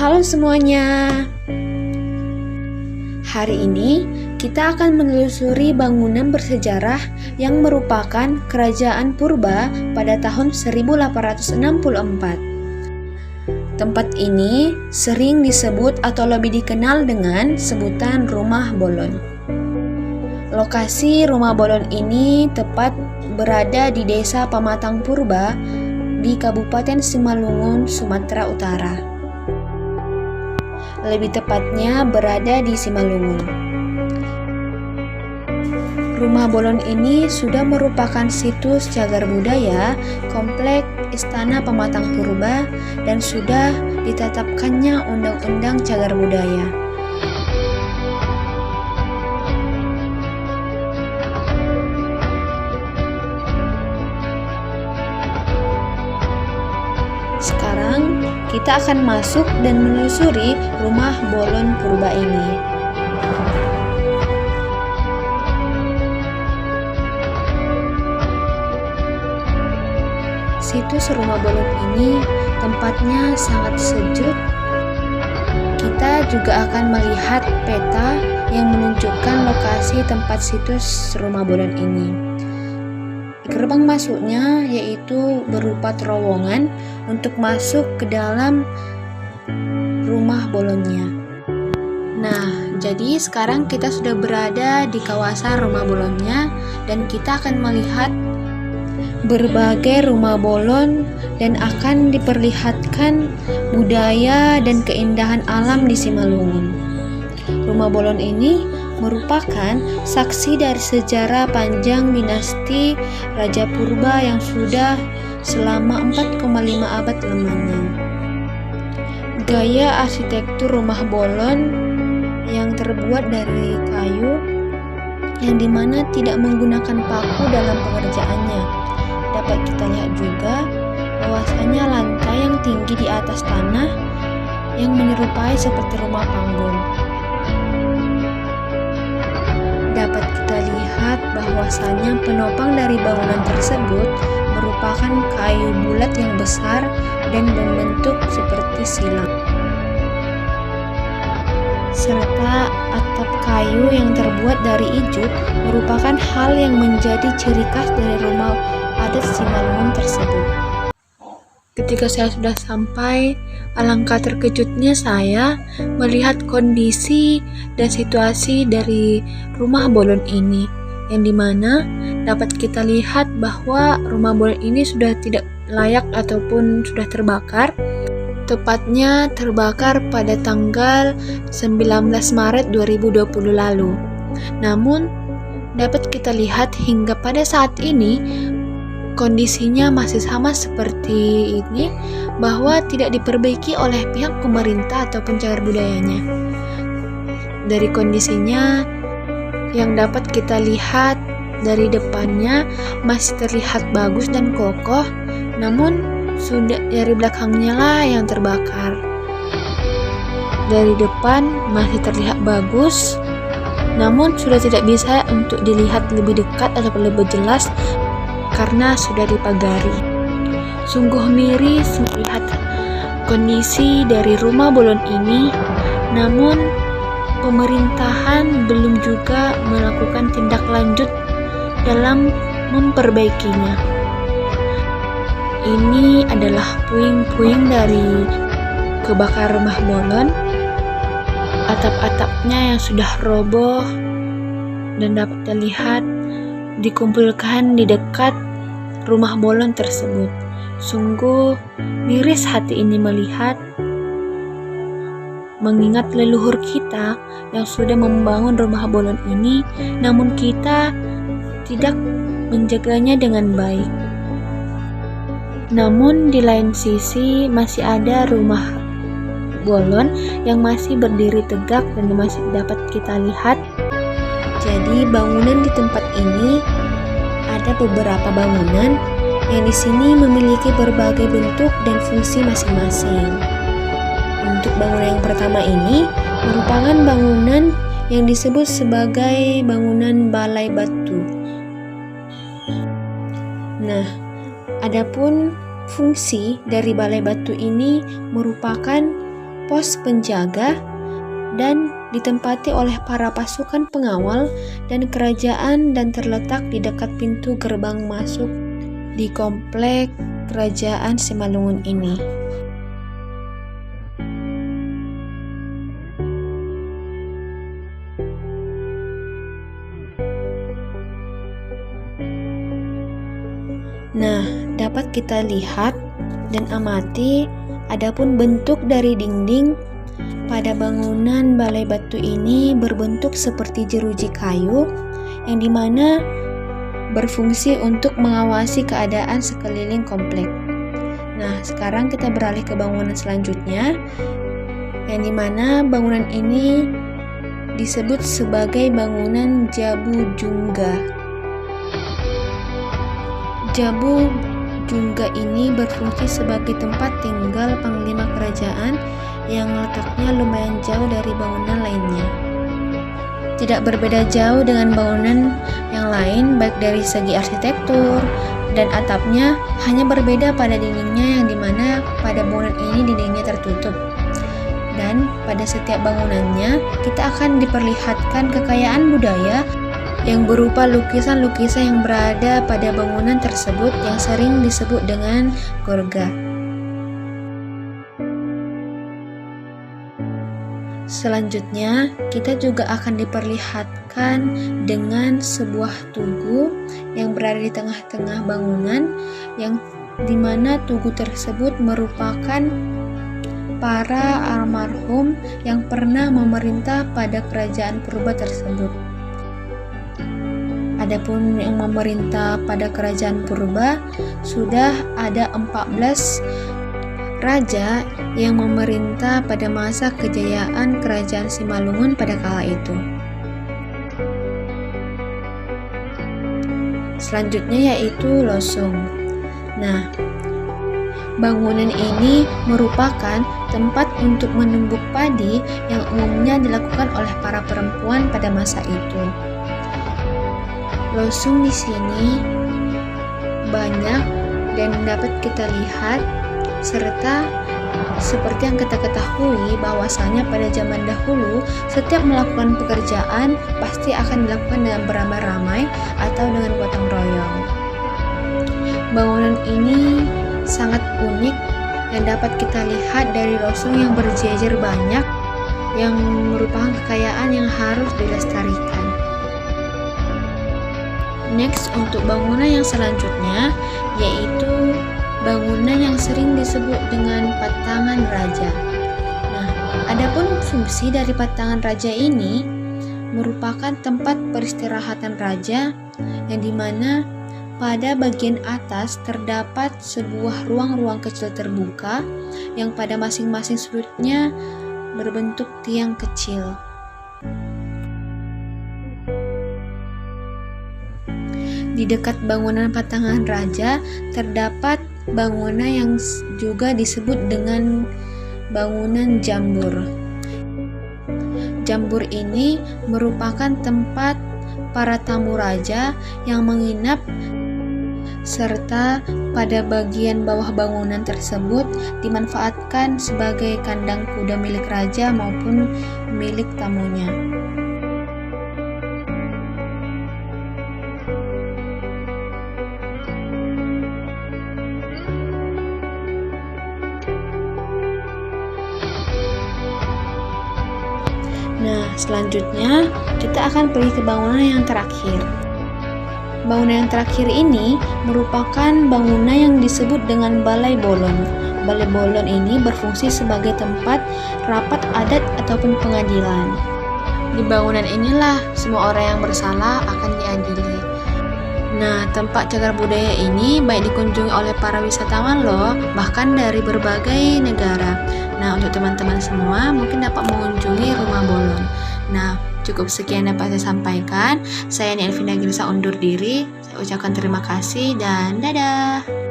Halo semuanya. Hari ini kita akan menelusuri bangunan bersejarah yang merupakan kerajaan purba pada tahun 1864. Tempat ini sering disebut atau lebih dikenal dengan sebutan Rumah Bolon. Lokasi Rumah Bolon ini tepat berada di Desa Pamatang Purba di Kabupaten Simalungun, Sumatera Utara. Lebih tepatnya berada di Simalungun. Rumah Bolon ini sudah merupakan situs cagar budaya Komplek Istana Pamatang Purba dan sudah ditetapkannya Undang-Undang Cagar Budaya. Sekarang kita akan masuk dan menelusuri Rumah Bolon Purba ini. Situs Rumah Bolon ini tempatnya sangat sejuk. Kita juga akan melihat peta yang menunjukkan lokasi tempat situs Rumah Bolon ini. Gerbang masuknya yaitu berupa terowongan untuk masuk ke dalam Rumah Bolonnya. Nah, jadi sekarang kita sudah berada di kawasan Rumah Bolonnya dan kita akan melihat berbagai rumah bolon dan akan diperlihatkan budaya dan keindahan alam di Simalungun. Rumah Bolon ini merupakan saksi dari sejarah panjang dinasti Raja Purba yang sudah selama 4,5 abad lamanya. Gaya arsitektur Rumah Bolon yang terbuat dari kayu yang dimana tidak menggunakan paku dalam pengerjaannya. Dapat kita lihat juga bahwasanya lantai yang tinggi di atas tanah yang menyerupai seperti rumah panggung. Dapat kita lihat bahwasanya penopang dari bangunan tersebut merupakan kayu bulat yang besar dan berbentuk seperti silang, serta atap kayu yang terbuat dari ijuk merupakan hal yang menjadi ciri khas dari rumah adat Simalungun tersebut. Ketika saya sudah sampai, alangkah terkejutnya saya melihat kondisi dan situasi dari Rumah Bolon ini, yang dimana dapat kita lihat bahwa Rumah Bolon ini sudah tidak layak ataupun sudah terbakar. Tepatnya terbakar pada tanggal 19 Maret 2020 lalu. Namun, dapat kita lihat hingga pada saat ini kondisinya masih sama seperti ini, bahwa tidak diperbaiki oleh pihak pemerintah ataupun cagar budayanya. Dari kondisinya yang dapat kita lihat dari depannya masih terlihat bagus dan kokoh, namun sudah dari belakangnya lah yang terbakar. Dari depan masih terlihat bagus, namun sudah tidak bisa untuk dilihat lebih dekat atau lebih jelas karena sudah dipagari. Sungguh miris melihat kondisi dari Rumah Bolon ini, namun pemerintahan belum juga melakukan tindak lanjut dalam memperbaikinya. Ini adalah puing-puing dari kebakar Rumah Bolon. Atap-atapnya yang sudah roboh dan dapat terlihat dikumpulkan di dekat Rumah Bolon tersebut. Sungguh miris hati ini melihat, mengingat leluhur kita yang sudah membangun Rumah Bolon ini, namun kita tidak menjaganya dengan baik. Namun di lain sisi masih ada Rumah Bolon yang masih berdiri tegak dan masih dapat kita lihat. Jadi bangunan di tempat ini ada beberapa bangunan yang di sini memiliki berbagai bentuk dan fungsi masing-masing. Untuk bangunan yang pertama ini merupakan bangunan yang disebut sebagai bangunan balai batu. Nah, adapun fungsi dari balai batu ini merupakan pos penjaga dan ditempati oleh para pasukan pengawal dan kerajaan dan terletak di dekat pintu gerbang masuk di komplek kerajaan Simalungun ini. Nah, dapat kita lihat dan amati adapun bentuk dari dinding pada bangunan balai batu ini berbentuk seperti jeruji kayu yang dimana berfungsi untuk mengawasi keadaan sekeliling komplek. Nah, sekarang kita beralih ke bangunan selanjutnya yang dimana bangunan ini disebut sebagai bangunan Jabu Jungga. Jabu Jungga ini berfungsi sebagai tempat tinggal panglima kerajaan yang letaknya lumayan jauh dari bangunan lainnya. Tidak berbeda jauh dengan bangunan yang lain baik dari segi arsitektur dan atapnya, hanya berbeda pada dindingnya yang dimana pada bangunan ini dindingnya tertutup. Dan pada setiap bangunannya kita akan diperlihatkan kekayaan budaya yang berupa lukisan-lukisan yang berada pada bangunan tersebut yang sering disebut dengan gorga. Selanjutnya, kita juga akan diperlihatkan dengan sebuah tugu yang berada di tengah-tengah bangunan yang dimana tugu tersebut merupakan para almarhum yang pernah memerintah pada kerajaan purba tersebut. Adapun yang memerintah pada kerajaan purba sudah ada 14 raja yang memerintah pada masa kejayaan kerajaan Simalungun pada kala itu. Selanjutnya yaitu Losung. Nah, bangunan ini merupakan tempat untuk menumbuk padi yang umumnya dilakukan oleh para perempuan pada masa itu. Losung di sini banyak dan dapat kita lihat, serta seperti yang kita ketahui bahwasanya pada zaman dahulu setiap melakukan pekerjaan pasti akan dilakukan dengan beramai-ramai atau dengan gotong royong. Bangunan ini sangat unik dan dapat kita lihat dari losung yang berjejer banyak yang merupakan kekayaan yang harus dilestarikan. Next, untuk bangunan yang selanjutnya yaitu bangunan yang sering disebut dengan Patangan Raja. Nah, adapun fungsi dari Patangan Raja ini merupakan tempat peristirahatan raja yang dimana pada bagian atas terdapat sebuah ruang-ruang kecil terbuka yang pada masing-masing sudutnya berbentuk tiang kecil. Di dekat bangunan Patangan Raja terdapat bangunan yang juga disebut dengan bangunan Jambur. Jambur ini merupakan tempat para tamu raja yang menginap, serta pada bagian bawah bangunan tersebut dimanfaatkan sebagai kandang kuda milik raja maupun milik tamunya. Nah, selanjutnya kita akan pergi ke bangunan yang terakhir. Bangunan yang terakhir ini merupakan bangunan yang disebut dengan Balai Bolon. Balai Bolon ini berfungsi sebagai tempat rapat adat ataupun pengadilan. Di bangunan inilah semua orang yang bersalah akan diadili. Nah, tempat cagar budaya ini baik dikunjungi oleh para wisatawan loh, bahkan dari berbagai negara. Nah, untuk teman-teman semua mungkin dapat mengunjungi Rumah Bolon. Nah, cukup sekian dapat saya sampaikan. Saya Elvina Girsa undur diri. Saya ucapkan terima kasih dan dadah.